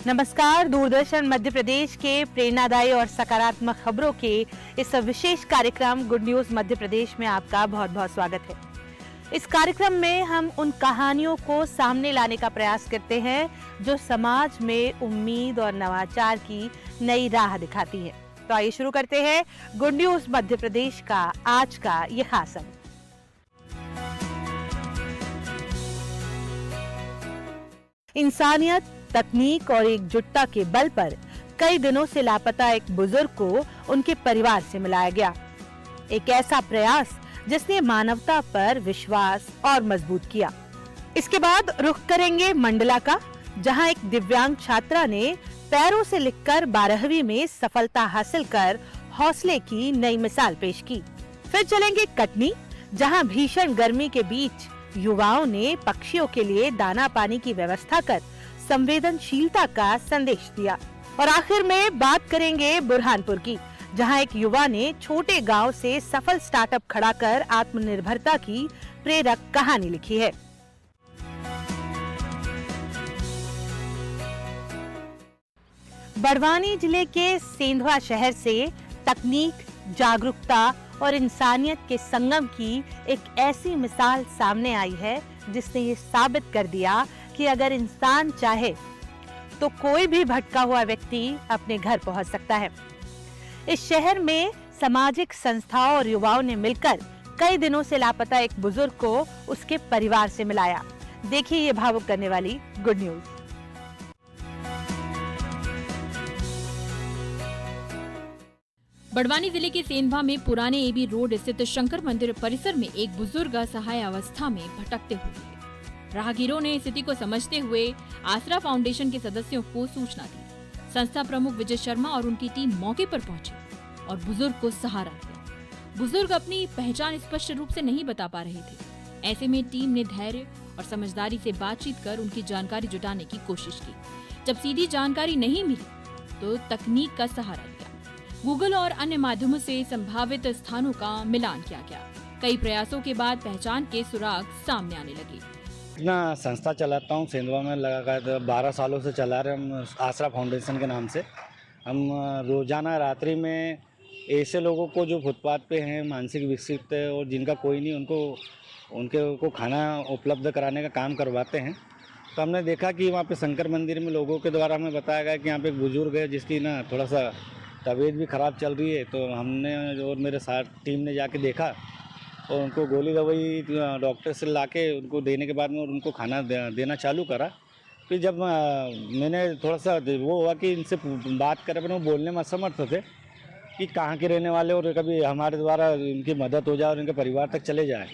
नमस्कार। दूरदर्शन मध्य प्रदेश के प्रेरणादायी और सकारात्मक खबरों के इस विशेष कार्यक्रम गुड न्यूज मध्य प्रदेश में आपका बहुत बहुत स्वागत है। इस कार्यक्रम में हम उन कहानियों को सामने लाने का प्रयास करते हैं जो समाज में उम्मीद और नवाचार की नई राह दिखाती है। तो आइए शुरू करते हैं गुड न्यूज मध्य प्रदेश का आज का ये खास अंक। इंसानियत, तकनीक और एकजुटता के बल पर कई दिनों से लापता एक बुजुर्ग को उनके परिवार से मिलाया गया। एक ऐसा प्रयास जिसने मानवता पर विश्वास और मजबूत किया। इसके बाद रुख करेंगे मंडला का, जहां एक दिव्यांग छात्रा ने पैरों से लिखकर 12वीं में सफलता हासिल कर हौसले की नई मिसाल पेश की। फिर चलेंगे कटनी, जहां भीषण गर्मी के बीच युवाओं ने पक्षियों के लिए दाना पानी की व्यवस्था कर संवेदनशीलता का संदेश दिया। और आखिर में बात करेंगे बुरहानपुर की, जहां एक युवा ने छोटे गांव से सफल स्टार्टअप खड़ा कर आत्मनिर्भरता की प्रेरक कहानी लिखी है। बड़वानी जिले के सेंधवा शहर से तकनीक, जागरूकता और इंसानियत के संगम की एक ऐसी मिसाल सामने आई है जिसने ये साबित कर दिया कि अगर इंसान चाहे तो कोई भी भटका हुआ व्यक्ति अपने घर पहुंच सकता है। इस शहर में सामाजिक संस्थाओं और युवाओं ने मिलकर कई दिनों से लापता एक बुजुर्ग को उसके परिवार से मिलाया। देखिए ये भावुक करने वाली गुड न्यूज। बड़वानी जिले के सेंधवा में पुराने एबी रोड स्थित शंकर मंदिर परिसर में एक बुजुर्ग असहाय अवस्था में भटकते हुए राहगीरों ने स्थिति को समझते हुए आसरा फाउंडेशन के सदस्यों को सूचना दी। संस्था प्रमुख विजय शर्मा और उनकी टीम मौके पर पहुंचे और बुजुर्ग को सहारा दिया। बुजुर्ग अपनी पहचान स्पष्ट रूप से नहीं बता पा रहे थे। ऐसे में टीम ने धैर्य और समझदारी से बातचीत कर उनकी जानकारी जुटाने की कोशिश की। जब सीधी जानकारी नहीं मिली तो तकनीक का सहारा लिया। गूगल और अन्य माध्यमों से संभावित स्थानों का मिलान किया गया। कई प्रयासों के बाद पहचान के सुराग सामने आने लगे। अपना संस्था चलाता हूँ सेंधवा में, लगातार 12 सालों से चला रहे हम आसरा फाउंडेशन के नाम से। हम रोजाना रात्रि में ऐसे लोगों को जो फुटपाथ पे हैं, मानसिक विकसित है और जिनका कोई नहीं, उनको खाना उपलब्ध कराने का काम करवाते हैं। तो हमने देखा कि वहाँ पे शंकर मंदिर में लोगों के द्वारा हमें बताया गया कि यहाँ पे एक बुजुर्ग है जिसकी ना थोड़ा सा तबीयत भी ख़राब चल रही है। तो हमने और मेरे साथ टीम ने जाके देखा और उनको गोली दवाई डॉक्टर से लाके उनको देने के बाद में और उनको खाना देना चालू करा। फिर जब मैंने थोड़ा सा वो हुआ कि इनसे बात करे, पर वो बोलने में असमर्थ थे कि कहाँ के रहने वाले और कभी हमारे द्वारा इनकी मदद हो जाए और इनके परिवार तक चले जाए।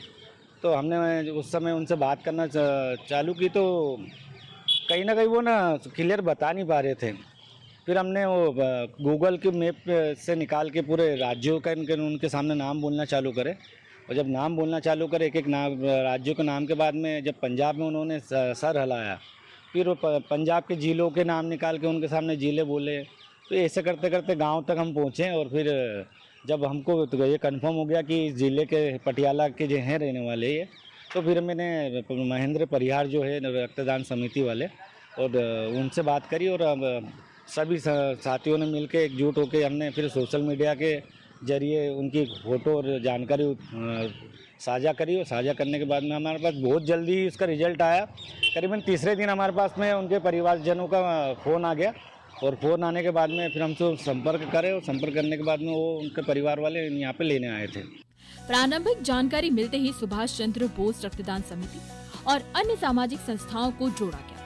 तो हमने उस समय उनसे बात करना चालू की तो कहीं ना कहीं वो ना क्लियर बता नहीं पा रहे थे। फिर हमने वो गूगल के मैप से निकाल के पूरे राज्यों का उनके सामने नाम बोलना चालू करे। और जब नाम बोलना चालू करे एक एक नाम राज्यों के नाम के बाद में जब पंजाब में उन्होंने सर हिलाया, फिर वो पंजाब के ज़िलों के नाम निकाल के उनके सामने ज़िले बोले। तो ऐसे करते करते गांव तक हम पहुँचे और फिर जब हमको तो ये कंफर्म हो गया कि ज़िले के पटियाला के जो हैं रहने वाले ये, तो फिर मैंने महेंद्र परिहार जो है रक्तदान समिति वाले और उनसे बात करी और सभी साथियों ने मिलकर एकजुट होकर हमने फिर सोशल मीडिया के जरिए उनकी फ़ोटो और जानकारी साझा करी। और साझा करने के बाद में हमारे पास बहुत जल्दी ही इसका रिजल्ट आया। करीबन तीसरे दिन हमारे पास में उनके परिवारजनों का फ़ोन आ गया और फ़ोन आने के बाद में फिर हमसे संपर्क करें और संपर्क करने के बाद में वो उनके परिवार वाले यहाँ पे लेने आए थे। प्रारंभिक जानकारी मिलते ही सुभाष चंद्र बोस रक्तदान समिति और अन्य सामाजिक संस्थाओं को जोड़ा गया।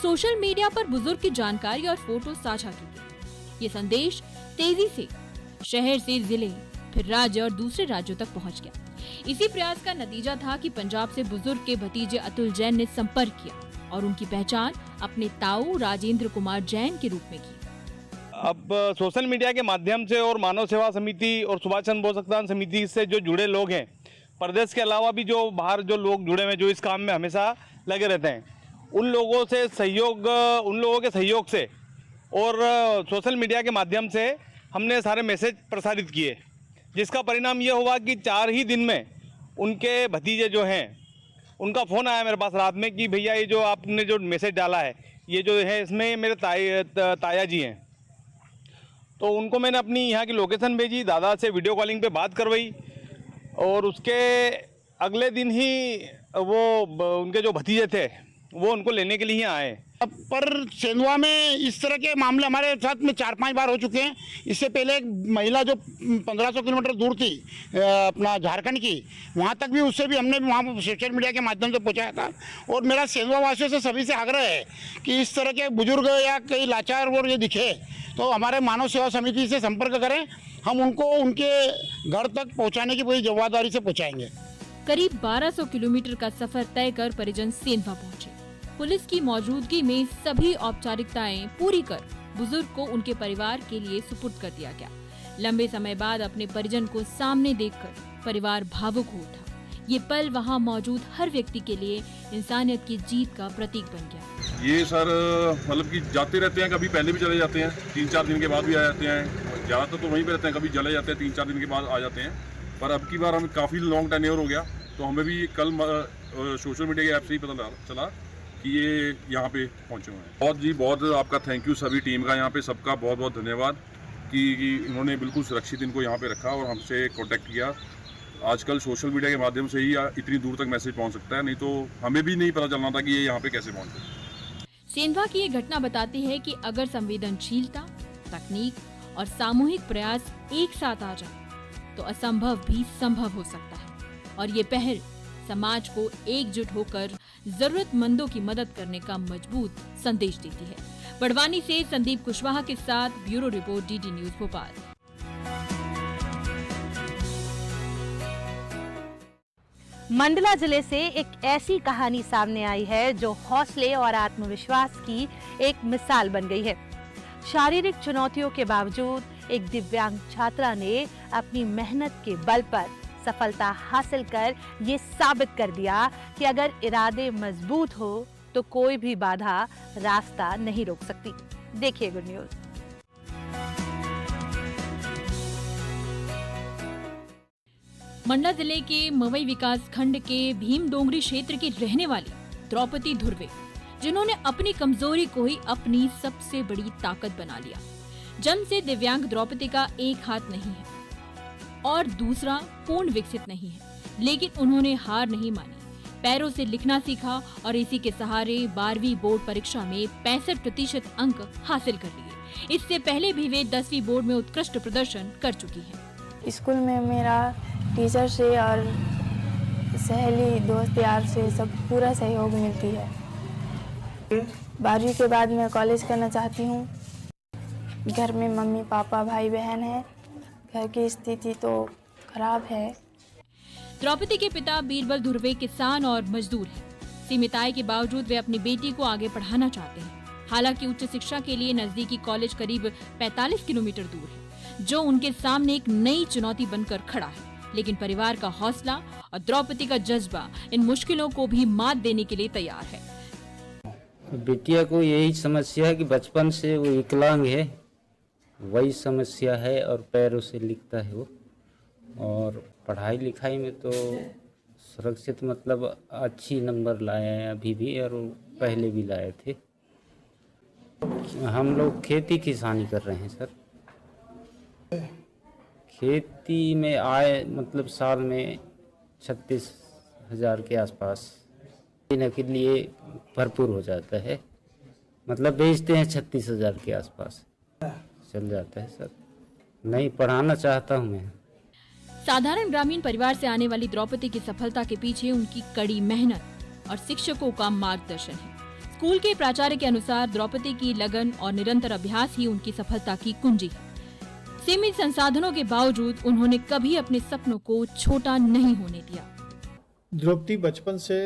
सोशल मीडिया पर बुजुर्ग की जानकारी और फोटो साझा की गई। ये संदेश तेजी से शहर से जिले, फिर राज्य और दूसरे राज्यों तक पहुंच गया। इसी प्रयास का नतीजा था कि पंजाब से बुजुर्ग के भतीजे अतुल जैन ने संपर्क किया और उनकी पहचान अपने ताऊ राजेंद्र कुमार जैन के रूप में की। अब सोशल मीडिया के माध्यम से और मानव सेवा समिति और सुभाष चंद्र बोस रक्तदान समिति से जो जुड़े लोग हैं, प्रदेश के अलावा भी जो बाहर जो लोग जुड़े हुए जो इस काम में हमेशा लगे रहते हैं, उन लोगों के सहयोग से और सोशल मीडिया के माध्यम से हमने सारे मैसेज प्रसारित किए, जिसका परिणाम ये हुआ कि 4 ही दिन में उनके भतीजे जो हैं उनका फ़ोन आया मेरे पास रात में कि भैया ये जो आपने जो मैसेज डाला है ये जो है इसमें मेरे ताया जी हैं, तो उनको मैंने अपनी यहाँ की लोकेशन भेजी, दादा से वीडियो कॉलिंग पे बात करवाई और उसके अगले दिन ही वो उनके जो भतीजे थे वो उनको लेने के लिए ही आए। पर सेंधवा में इस तरह के मामले हमारे साथ में 4-5 बार हो चुके हैं। इससे पहले एक महिला जो 1500 किलोमीटर दूर थी अपना झारखंड की, वहाँ तक भी उससे भी हमने वहाँ सोशल मीडिया के माध्यम से पहुँचाया था। और मेरा सेंधवा वासियों से सभी से आग्रह है कि इस तरह के बुजुर्ग या कई लाचार और ये दिखे तो हमारे मानव सेवा समिति से संपर्क करें, हम उनको उनके घर तक पहुँचाने की पूरी जवाबदारी से पहुँचाएंगे। करीब 1200 किलोमीटर का सफर तय कर परिजन सेंधवा पहुंचे। पुलिस की मौजूदगी में सभी औपचारिकताएं पूरी कर बुजुर्ग को उनके परिवार के लिए सुपुर्द कर दिया गया। लंबे समय बाद अपने परिजन को सामने देखकर परिवार भावुक हो उठा। ये पल वहां मौजूद हर व्यक्ति के लिए इंसानियत की जीत का प्रतीक बन गया। ये सर मतलब कि जाते रहते हैं, कभी पहले भी चले जाते हैं, 3-4 दिन के बाद भी आ जाते हैं। ज़्यादातर तो वहीं पे रहते हैं, कभी चले जाते हैं 3-4 दिन के बाद आ जाते हैं। पर अब की बार हमें काफ़ी लॉन्ग टेन्योर हो गया, तो हमें भी कल सोशल मीडिया के ऐप से ही पता चला कि ये यहाँ पे पहुँचे हुए हैं। बहुत आपका थैंक यू सभी टीम का, यहाँ पे सबका बहुत बहुत धन्यवाद कि इन्होंने बिल्कुल सुरक्षित इनको यहाँ पे रखा और हमसे कॉन्टेक्ट किया। आजकल सोशल मीडिया के माध्यम से ही इतनी दूर तक मैसेज पहुँच सकता है, नहीं तो हमें भी नहीं पता चलना था कि ये यहाँ पे कैसे पहुँचे। सेंधवा की ये घटना बताती है कि अगर संवेदनशीलता, तकनीक और सामूहिक प्रयास एक साथ आ जाए तो असंभव भी संभव हो सकता है। और ये पहल समाज को एकजुट होकर जरूरतमंदों की मदद करने का मजबूत संदेश देती है। बड़वानी से संदीप कुशवाहा के साथ bureau report, DD news Bhopal. Mandla जिले से एक ऐसी कहानी सामने आई है जो हौसले और आत्मविश्वास की एक मिसाल बन गई है। शारीरिक चुनौतियों के बावजूद एक दिव्यांग छात्रा ने अपनी मेहनत के बल पर सफलता हासिल कर ये साबित कर दिया कि अगर इरादे मजबूत हो तो कोई भी बाधा रास्ता नहीं रोक सकती। देखिए गुड न्यूज। मंडला जिले के मवई विकास खंड के भीम डोंगरी क्षेत्र की रहने वाली द्रौपदी धुर्वे, जिन्होंने अपनी कमजोरी को ही अपनी सबसे बड़ी ताकत बना लिया। जन्म से दिव्यांग द्रौपदी का एक हाथ नहीं है और दूसरा पूर्ण विकसित नहीं है, लेकिन उन्होंने हार नहीं मानी। पैरों से लिखना सीखा और इसी के सहारे 12वीं बोर्ड परीक्षा में 65% अंक हासिल कर लिए। इससे पहले भी वे 10वीं बोर्ड में उत्कृष्ट प्रदर्शन कर चुकी हैं। स्कूल में मेरा टीचर से और सहेली दोस्त यार से सब पूरा सहयोग मिलती है। 12वीं के बाद मैं कॉलेज करना चाहती हूँ। घर में मम्मी पापा भाई बहन है, घर की स्थिति तो खराब है। द्रौपदी के पिता बीरबल धुर्वे किसान और मजदूर हैं। सीमित आय के बावजूद वे अपनी बेटी को आगे पढ़ाना चाहते हैं। हालांकि उच्च शिक्षा के लिए नजदीकी कॉलेज करीब 45 किलोमीटर दूर है, जो उनके सामने एक नई चुनौती बनकर खड़ा है। लेकिन परिवार का हौसला और द्रौपदी का जज्बा इन मुश्किलों को भी मात देने के लिए तैयार है। बिटिया को यही समस्या है कि बचपन से वो विकलांग है, वही समस्या है और पैरों से लिखता है वो। और पढ़ाई लिखाई में तो सुरक्षित मतलब अच्छी नंबर लाए हैं अभी भी, और पहले भी लाए थे। हम लोग खेती किसानी कर रहे हैं सर। खेती में आय मतलब साल में 36,000 के आसपास देने के लिए भरपूर हो जाता है। मतलब बेचते हैं 36,000 के आसपास चल जाता है सर। नहीं पढ़ाना चाहता हूँ मैं। साधारण ग्रामीण परिवार से आने वाली द्रौपदी की सफलता के पीछे उनकी कड़ी मेहनत और शिक्षकों का मार्गदर्शन है। स्कूल के प्राचार्य के अनुसार द्रौपदी की लगन और निरंतर अभ्यास ही उनकी सफलता की कुंजी है। सीमित संसाधनों के बावजूद उन्होंने कभी अपने सपनों को छोटा नहीं होने दिया। द्रौपदी बचपन से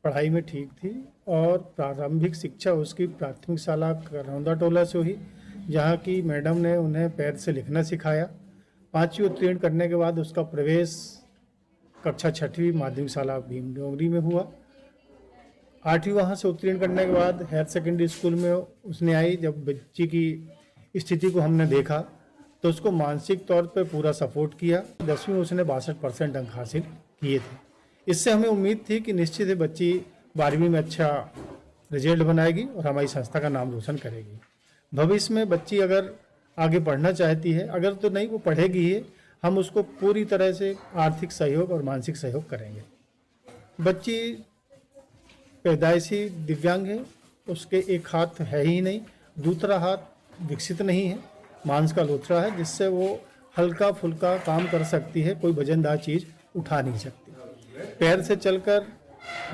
पढ़ाई में ठीक थी और प्रारंभिक शिक्षा उसकी प्राथमिक शाला करौंदा टोला से हुई, जहाँ की मैडम ने उन्हें पैर से लिखना सिखाया। 5वीं उत्तीर्ण करने के बाद उसका प्रवेश कक्षा 6वीं माध्यमिक शाला भीम डोंगरी में हुआ। 8वीं वहाँ से उत्तीर्ण करने के बाद हायर सेकेंडरी स्कूल में उसने आई। जब बच्ची की स्थिति को हमने देखा तो उसको मानसिक तौर पर पूरा सपोर्ट किया। 10वीं में उसने 62% अंक हासिल किए थे। इससे हमें उम्मीद थी कि निश्चित ही बच्ची 12वीं में अच्छा रिजल्ट बनाएगी और हमारी संस्था का नाम रोशन करेगी। भविष्य में बच्ची अगर आगे पढ़ना चाहती है, अगर तो नहीं वो पढ़ेगी ही, हम उसको पूरी तरह से आर्थिक सहयोग और मानसिक सहयोग करेंगे। बच्ची पैदाइशी दिव्यांग है, उसके एक हाथ है ही नहीं, दूसरा हाथ विकसित नहीं है, मांस का लोथड़ा है, जिससे वो हल्का फुल्का काम कर सकती है, कोई वजनदार चीज़ उठा नहीं सकती। पैर से चलकर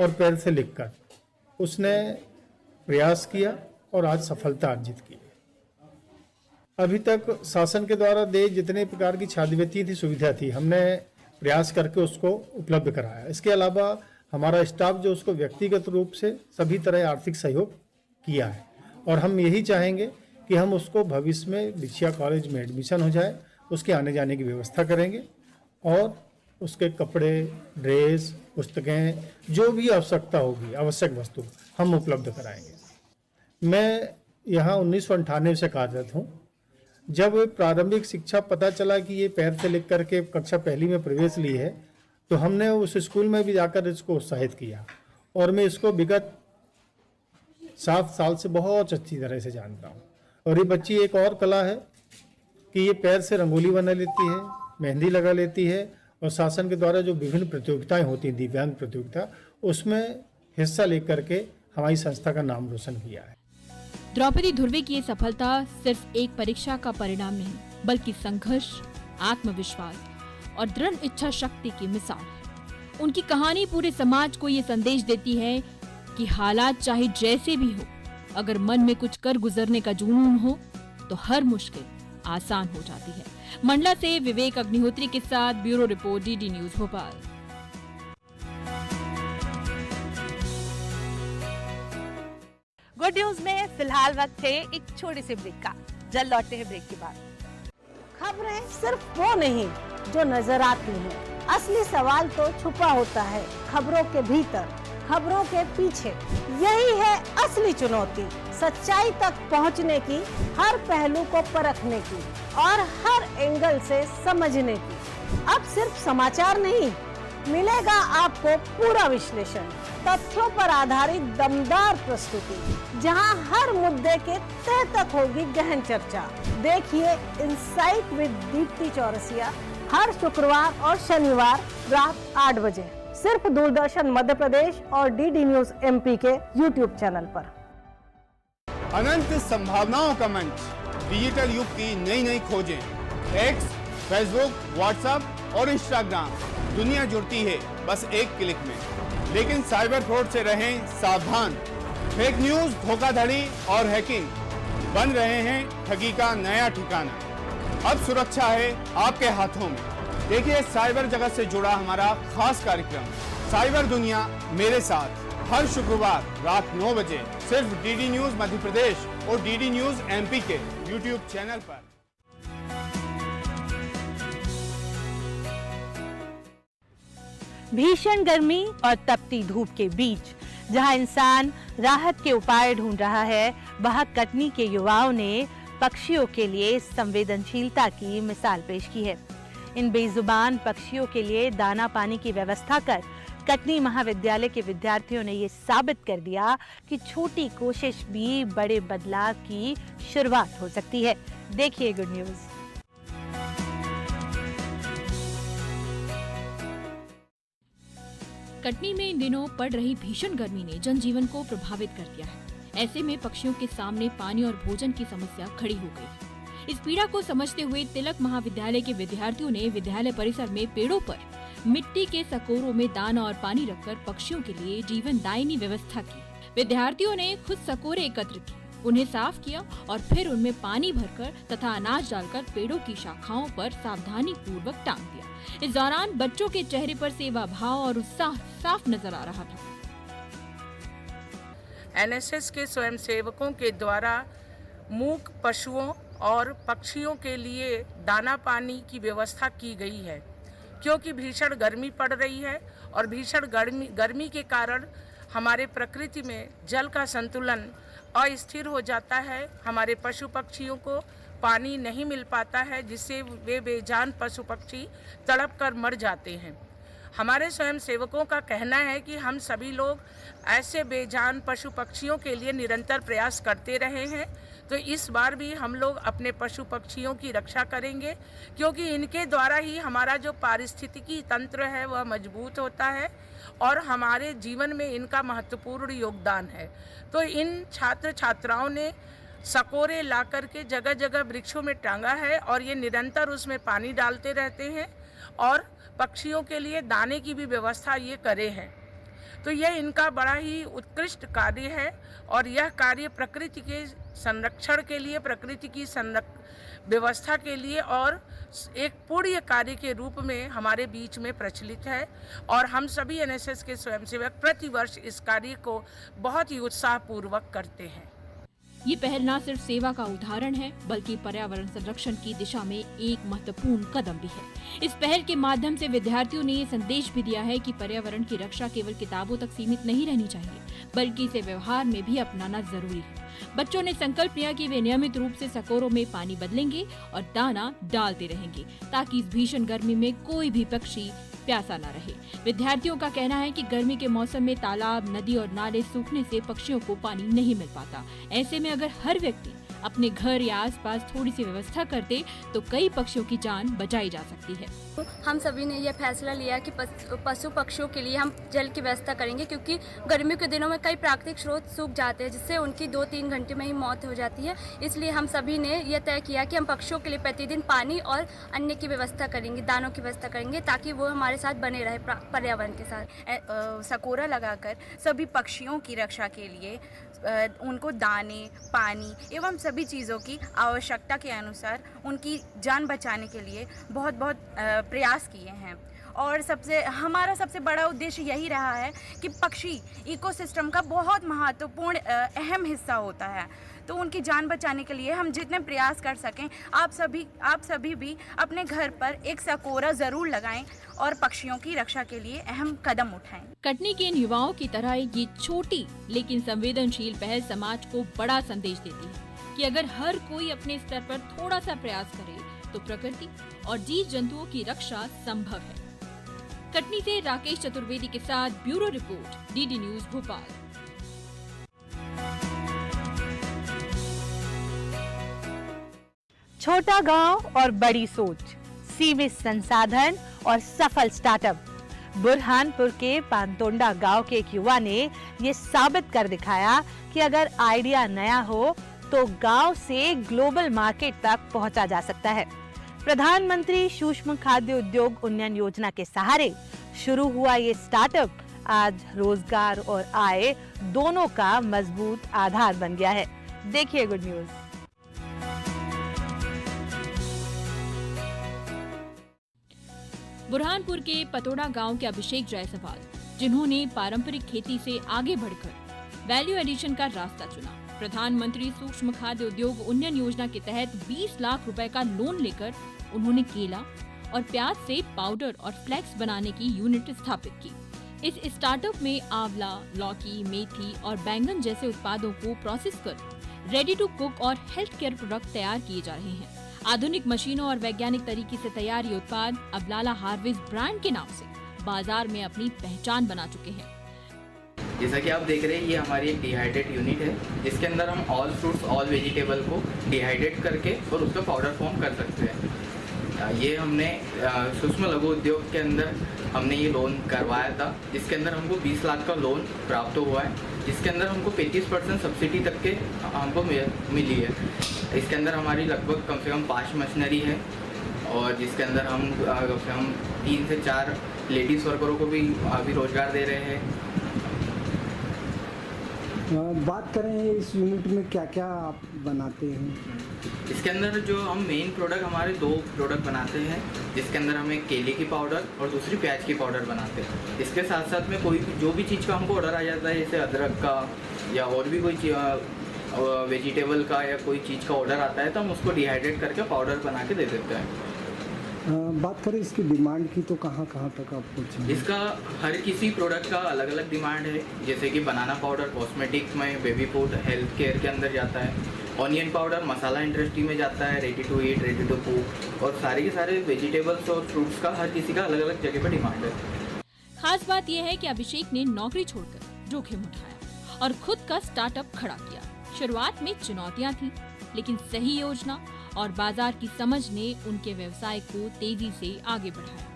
और पैर से लिखकर उसने प्रयास किया और आज सफलता अर्जित की। अभी तक शासन के द्वारा दे जितने प्रकार की छात्रवृत्ति थी, सुविधा थी, हमने प्रयास करके उसको उपलब्ध कराया। इसके अलावा हमारा स्टाफ जो उसको व्यक्तिगत रूप से सभी तरह आर्थिक सहयोग किया है और हम यही चाहेंगे कि हम उसको भविष्य में बिछिया कॉलेज में एडमिशन हो जाए, उसके आने जाने की व्यवस्था करेंगे और उसके कपड़े, ड्रेस, पुस्तकें, जो भी आवश्यकता होगी, आवश्यक वस्तु हम उपलब्ध कराएंगे। मैं यहाँ 1998 से कार्यरत हूँ। जब प्रारंभिक शिक्षा पता चला कि ये पैर से लिख करके कक्षा पहली में प्रवेश ली है, तो हमने उस स्कूल में भी जाकर इसको उत्साहित किया और मैं इसको विगत 7 साल से बहुत अच्छी तरह से जानता हूँ। और ये बच्ची एक और कला है कि ये पैर से रंगोली बना लेती है, मेहंदी लगा लेती है और शासन के द्वारा जो विभिन्न प्रतियोगिताएं होती हैं, दिव्यांग प्रतियोगिता, उसमें हिस्सा लेकर के हमारी संस्था का नाम रोशन किया है। द्रौपदी धुर्वे की ये सफलता सिर्फ एक परीक्षा का परिणाम नहीं, बल्कि संघर्ष, आत्मविश्वास और दृढ़ इच्छा शक्ति की मिसाल है। उनकी कहानी पूरे समाज को ये संदेश देती है कि हालात चाहे जैसे भी हो, अगर मन में कुछ कर गुजरने का जुनून हो तो हर मुश्किल आसान हो जाती है। मंडला से विवेक अग्निहोत्री के साथ bureau report, DD news Bhopal. Good news में फिलहाल वक्त है एक छोटी सी ब्रेक का। जल्द लौटते हैं ब्रेक के बाद। खबरें सिर्फ वो नहीं जो नजर आती हैं, असली सवाल तो छुपा होता है खबरों के भीतर, खबरों के पीछे। यही है असली चुनौती, सच्चाई तक पहुंचने की, हर पहलू को परखने की और हर एंगल से समझने की। अब सिर्फ समाचार नहीं, मिलेगा आपको पूरा विश्लेषण, तथ्यों पर आधारित दमदार प्रस्तुति, जहां हर मुद्दे के तह तक होगी गहन चर्चा। देखिए इनसाइट विद दीप्ति चौरसिया हर शुक्रवार और शनिवार रात 8 बजे सिर्फ दूरदर्शन मध्य प्रदेश और डीडी न्यूज एमपी के यूट्यूब चैनल पर। अनंत संभावनाओं का मंच, डिजिटल युग की नई नई खोजें, एक्स, फेसबुक, व्हाट्सएप और इंस्टाग्राम, दुनिया जुड़ती है बस एक क्लिक में। लेकिन साइबर फ्रॉड से रहें सावधान। फेक न्यूज, धोखाधड़ी और हैकिंग बन रहे हैं ठगी का नया ठिकाना। अब सुरक्षा है आपके हाथों में। देखिए साइबर जगत से जुड़ा हमारा खास कार्यक्रम साइबर दुनिया मेरे साथ, हर शुक्रवार रात 9 बजे सिर्फ डीडी न्यूज मध्य प्रदेश और डीडी न्यूज एमपी के यूट्यूब चैनल पर। भीषण गर्मी और तपती धूप के बीच जहां इंसान राहत के उपाय ढूंढ रहा है, वहां कटनी के युवाओं ने पक्षियों के लिए संवेदनशीलता की मिसाल पेश की है। इन बेजुबान पक्षियों के लिए दाना पानी की व्यवस्था कर कटनी महाविद्यालय के विद्यार्थियों ने ये साबित कर दिया कि छोटी कोशिश भी बड़े बदलाव की शुरुआत हो सकती है। देखिए गुड न्यूज। कटनी में इन दिनों पड़ रही भीषण गर्मी ने जनजीवन को प्रभावित कर दिया है। ऐसे में पक्षियों के सामने पानी और भोजन की समस्या खड़ी हो गई है। इस पीड़ा को समझते हुए तिलक महाविद्यालय के विद्यार्थियों ने विद्यालय परिसर में पेड़ों पर मिट्टी के सकोरों में दाना और पानी रखकर पक्षियों के लिए जीवनदायिनी व्यवस्था की। विद्यार्थियों ने खुद सकोरे एकत्र किए, उन्हें साफ किया और फिर उनमें पानी भरकर तथा अनाज डालकर पेड़ों की शाखाओं पर सावधानी पूर्वक टांग दिया। इस दौरान बच्चों के चेहरे पर सेवा भाव और उत्साह साफ नजर आ रहा था। एनएसएस के स्वयंसेवकों के द्वारा मूक पशुओं और पक्षियों के लिए दाना पानी की व्यवस्था की गई है, क्योंकि भीषण गर्मी पड़ रही है और भीषण गर्मी के कारण हमारे प्रकृति में जल का संतुलन अस्थिर हो जाता है। हमारे पशु पक्षियों को पानी नहीं मिल पाता है, जिससे वे बेजान पशु पक्षी तड़प कर मर जाते हैं। हमारे स्वयंसेवकों का कहना है कि हम सभी लोग ऐसे बेजान पशु पक्षियों के लिए निरंतर प्रयास करते रहे हैं, तो इस बार भी हम लोग अपने पशु पक्षियों की रक्षा करेंगे, क्योंकि इनके द्वारा ही हमारा जो पारिस्थितिकी तंत्र है वह मजबूत होता है और हमारे जीवन में इनका महत्वपूर्ण योगदान है। तो इन छात्र छात्राओं ने सकोरे ला कर के जगह जगह वृक्षों में टांगा है और ये निरंतर उसमें पानी डालते रहते हैं और पक्षियों के लिए दाने की भी व्यवस्था ये करे हैं। तो यह इनका बड़ा ही उत्कृष्ट कार्य है और यह कार्य प्रकृति के संरक्षण के लिए, प्रकृति की व्यवस्था के लिए और एक पुण्य कार्य के रूप में हमारे बीच में प्रचलित है और हम सभी एनएसएस के स्वयंसेवक प्रतिवर्ष इस कार्य को बहुत ही उत्साहपूर्वक करते हैं। ये पहल न सिर्फ सेवा का उदाहरण है बल्कि पर्यावरण संरक्षण की दिशा में एक महत्वपूर्ण कदम भी है। इस पहल के माध्यम से विद्यार्थियों ने ये संदेश भी दिया है कि पर्यावरण की रक्षा केवल किताबों तक सीमित नहीं रहनी चाहिए, बल्कि इसे व्यवहार में भी अपनाना जरूरी है। बच्चों ने संकल्प लिया कि वे नियमित रूप से सकोरों में पानी बदलेंगे और दाना डालते रहेंगे ताकि इस भीषण गर्मी में कोई भी पक्षी प्यासा न रहे। विद्यार्थियों का कहना है कि गर्मी के मौसम में तालाब, नदी और नाले सूखने से पक्षियों को पानी नहीं मिल पाता। ऐसे में अगर हर व्यक्ति अपने घर या आसपास थोड़ी सी व्यवस्था करते तो कई पक्षियों की जान बचाई जा सकती है। हम सभी ने यह फैसला लिया कि पशु पक्षियों के लिए हम जल की व्यवस्था करेंगे, क्योंकि गर्मियों के दिनों में कई प्राकृतिक स्रोत सूख जाते हैं जिससे उनकी 2-3 घंटे में ही मौत हो जाती है। इसलिए हम सभी ने यह तय किया कि हम पक्षियों के लिए प्रतिदिन पानी और अन्य की व्यवस्था करेंगे, दानों की व्यवस्था करेंगे ताकि वो हमारे साथ बने रहे पर्यावरण के साथ। सकोरा लगाकर सभी पक्षियों की रक्षा के लिए उनको दाने, पानी एवं सभी चीज़ों की आवश्यकता के अनुसार उनकी जान बचाने के लिए बहुत प्रयास किए हैं। और हमारा सबसे बड़ा उद्देश्य यही रहा है कि पक्षी इकोसिस्टम का बहुत महत्वपूर्ण अहम हिस्सा होता है, तो उनकी जान बचाने के लिए हम जितने प्रयास कर सकें, आप सभी भी अपने घर पर एक सकोरा ज़रूर लगाएं और पक्षियों की रक्षा के लिए अहम कदम उठाएं। कटनी के इन युवाओं की तरह ये छोटी लेकिन संवेदनशील पहल समाज को बड़ा संदेश देती है कि अगर हर कोई अपने स्तर पर थोड़ा सा प्रयास करे तो प्रकृति और जीव जंतुओं की रक्षा संभव है। कटनी से राकेश चतुर्वेदी के साथ bureau report, DD news Bhopal. छोटा गांव और बड़ी सोच, सीमित संसाधन और सफल स्टार्टअप। बुरहानपुर के पानतोंडा गांव के एक युवा ने ये साबित कर दिखाया कि अगर आइडिया नया हो तो गांव से ग्लोबल मार्केट तक पहुंचा जा सकता है। प्रधानमंत्री सूक्ष्म खाद्य उद्योग उन्नयन योजना के सहारे शुरू हुआ ये स्टार्टअप आज रोजगार और आय दोनों का मजबूत आधार बन गया है। देखिए गुड न्यूज। बुरहानपुर के पतोड़ा गांव के अभिषेक जायसवाल, जिन्होंने पारंपरिक खेती से आगे बढ़कर वैल्यू एडिशन का रास्ता चुना, प्रधानमंत्री सूक्ष्म खाद्य उद्योग उन्नयन योजना के तहत 20 लाख रुपए का लोन लेकर उन्होंने केला और प्याज से पाउडर और फ्लेक्स बनाने की यूनिट स्थापित की। इस स्टार्टअप में आंवला, लौकी, मेथी और बैंगन जैसे उत्पादों को प्रोसेस कर रेडी टू कुक और हेल्थ केयर प्रोडक्ट तैयार किए जा रहे हैं। आधुनिक मशीनों और वैज्ञानिक तरीके से तैयार ये उत्पाद अब लाला हार्वेस्ट ब्रांड के नाम से बाजार में अपनी पहचान बना चुके हैं। जैसा कि आप देख रहे हैं, ये हमारी एक डिहाइड्रेट यूनिट है जिसके अंदर हम ऑल फ्रूट्स, ऑल वेजिटेबल को डिहाइड्रेट करके और उसका पाउडर फॉर्म कर सकते हैं। ये हमने सूक्ष्म लघु उद्योग के अंदर हमने ये लोन करवाया था, जिसके अंदर हमको 20 लाख का लोन प्राप्त हुआ है, जिसके अंदर हमको 35% सब्सिडी तक के हमको मिली है। इसके अंदर हमारी लगभग कम से कम 5 मशीनरी है और जिसके अंदर हम 3 से 4 लेडीज़ वर्करों को भी अभी रोजगार दे रहे हैं। बात करें इस यूनिट में क्या क्या आप बनाते हैं? इसके अंदर जो हम मेन प्रोडक्ट हमारे 2 प्रोडक्ट बनाते हैं, जिसके अंदर हम एक केले की पाउडर और दूसरी प्याज की पाउडर बनाते हैं। इसके साथ साथ में कोई जो भी चीज़ का हमको ऑर्डर आ जाता है, जैसे अदरक का या और भी कोई वेजिटेबल का या कोई चीज़ का ऑर्डर आता है तो हम उसको डिहाइड्रेट करके पाउडर बना के दे देते हैं। बात करें इसकी डिमांड की तो कहाँ तक आपको चाहिए? इसका हर किसी प्रोडक्ट का अलग अलग डिमांड है। जैसे कि बनाना पाउडर कॉस्मेटिक्स में, बेबी फूड, हेल्थ केयर के अंदर जाता है। ऑनियन पाउडर मसाला इंडस्ट्री में जाता है, ready to eat, ready to cook, और सारे के सारे वेजिटेबल्स और फ्रूट्स का हर किसी का अलग अलग जगह पर डिमांड है। खास बात यह है कि अभिषेक ने नौकरी छोड़कर जोखिम उठाया और खुद का स्टार्टअप खड़ा किया। शुरुआत में चुनौतियां थी, लेकिन सही योजना और बाजार की समझ ने उनके व्यवसाय को तेजी से आगे बढ़ाया।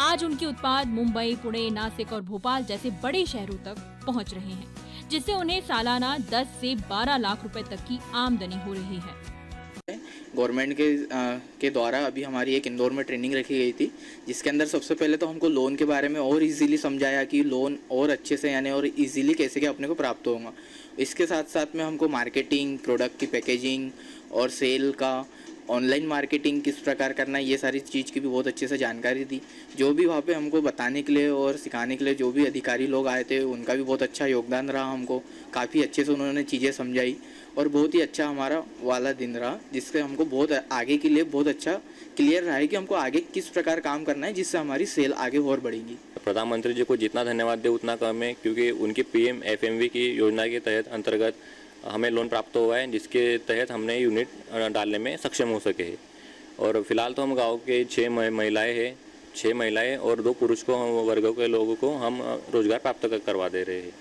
आज उनके उत्पाद मुंबई, पुणे, नासिक और भोपाल जैसे बड़े शहरों तक पहुंच रहे हैं, जिससे उन्हें सालाना 10 से 12 लाख रुपए तक की आमदनी हो रही है। गवर्नमेंट के द्वारा अभी हमारी एक इंदौर में ट्रेनिंग रखी गई थी, जिसके अंदर सबसे पहले तो हमको लोन के बारे में और इजीली समझाया कि लोन और अच्छे से यानी और इजीली कैसे क्या अपने को प्राप्त होगा। इसके साथ साथ में हमको मार्केटिंग, प्रोडक्ट की पैकेजिंग और सेल का, ऑनलाइन मार्केटिंग किस प्रकार करना है, ये सारी चीज़ की भी बहुत अच्छे से जानकारी दी। जो भी वहाँ पे हमको बताने के लिए और सिखाने के लिए जो भी अधिकारी लोग आए थे, उनका भी बहुत अच्छा योगदान रहा। हमको काफ़ी अच्छे से उन्होंने चीज़ें समझाई और बहुत ही अच्छा हमारा वाला दिन रहा, जिससे हमको बहुत आगे के लिए बहुत अच्छा क्लियर रहा है कि हमको आगे किस प्रकार काम करना है, जिससे हमारी सेल आगे और बढ़ेगी। प्रधानमंत्री जी को जितना धन्यवाद दे उतना कम है, क्योंकि उनकी PM-FMV की योजना के तहत अंतर्गत हमें लोन प्राप्त हुआ है, जिसके तहत हमने यूनिट डालने में सक्षम हो सके हैं। और फिलहाल तो हम गांव के 6 महिलाएं हैं, 6 महिलाएं और 2 पुरुष को वर्गों के लोगों को हम रोजगार प्राप्त करवा दे रहे हैं।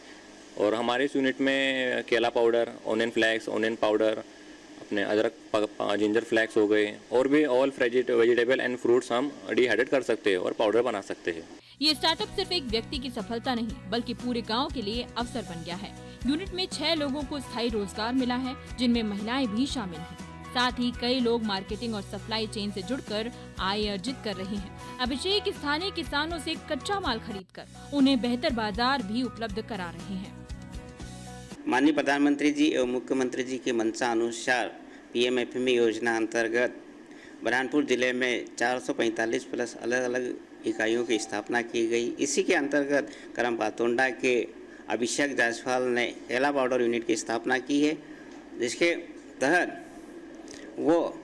और हमारे इस यूनिट में केला powder, onion flakes, onion powder, अपने अदरक जिंजर फ्लैक्स हो गए और भी ऑल वेजिटेबल एंड फ्रूट्स हम डिहाइड्रेट कर सकते हैं और पाउडर बना सकते हैं। ये स्टार्टअप सिर्फ एक व्यक्ति की सफलता नहीं, बल्कि पूरे गांव के लिए अवसर बन गया है। यूनिट में 6 लोगों को स्थायी रोजगार मिला है, जिनमें महिलाएं भी शामिल हैं। साथ ही कई लोग मार्केटिंग और सप्लाई चेन से जुड़कर आय अर्जित कर रहे हैं। अभिषेक स्थानीय किसानों से कच्चा माल खरीदकर उन्हें बेहतर बाजार भी उपलब्ध करा रहे हैं। माननीय प्रधानमंत्री जी एवं मुख्यमंत्री जी की मंशा अनुसार PM-FMV योजना अंतर्गत बुरहानपुर जिले में 445 प्लस अलग अलग इकाइयों की स्थापना की गई। इसी के अंतर्गत करम पातोंडा के अभिषेक जायसवाल ने केला पाउडर यूनिट की स्थापना की है, जिसके तहत वो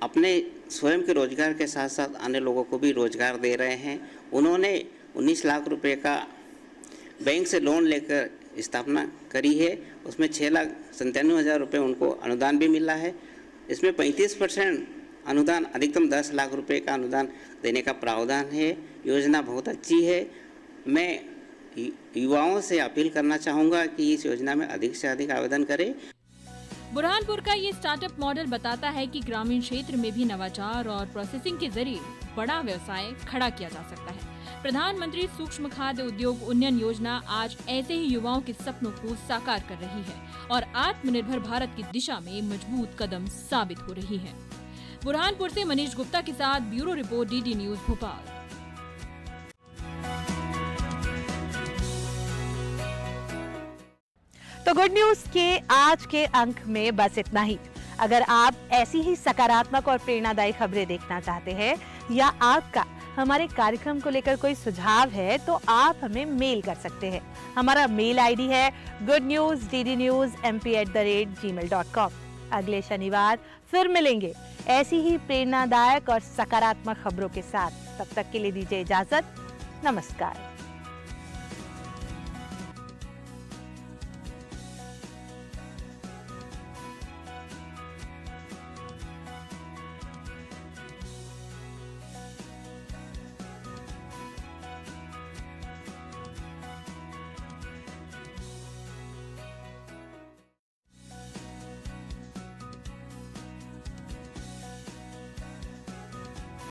अपने स्वयं के रोजगार के साथ साथ अन्य लोगों को भी रोजगार दे रहे हैं। उन्होंने 19 लाख रुपए का बैंक से लोन लेकर स्थापना करी है। उसमें 6,97,000 रुपये उनको अनुदान भी मिला है। इसमें 35% अनुदान, अधिकतम 10 लाख रुपए का अनुदान देने का प्रावधान है। योजना बहुत अच्छी है। मैं युवाओं से अपील करना चाहूँगा कि इस योजना में अधिक से अधिक आवेदन करें। बुरहानपुर का ये स्टार्टअप मॉडल बताता है कि ग्रामीण क्षेत्र में भी नवाचार और प्रोसेसिंग के जरिए बड़ा व्यवसाय खड़ा किया जा सकता है। प्रधानमंत्री सूक्ष्म खाद्य उद्योग उन्नयन योजना आज ऐसे ही युवाओं के सपनों को साकार कर रही है और आत्मनिर्भर भारत की दिशा में मजबूत कदम साबित हो रही है। बुरहानपुर से मनीष गुप्ता के साथ bureau report, DD news Bhopal. तो गुड न्यूज के आज के अंक में बस इतना ही। अगर आप ऐसी ही सकारात्मक और प्रेरणादायी खबरें देखना चाहते हैं या आपका हमारे कार्यक्रम को लेकर कोई सुझाव है, तो आप हमें मेल कर सकते हैं। हमारा मेल ID है goodnewsddnewsmp@gmail.com। अगले शनिवार फिर मिलेंगे ऐसी ही प्रेरणादायक और सकारात्मक खबरों के साथ। तब तक के लिए दीजिए इजाजत। नमस्कार।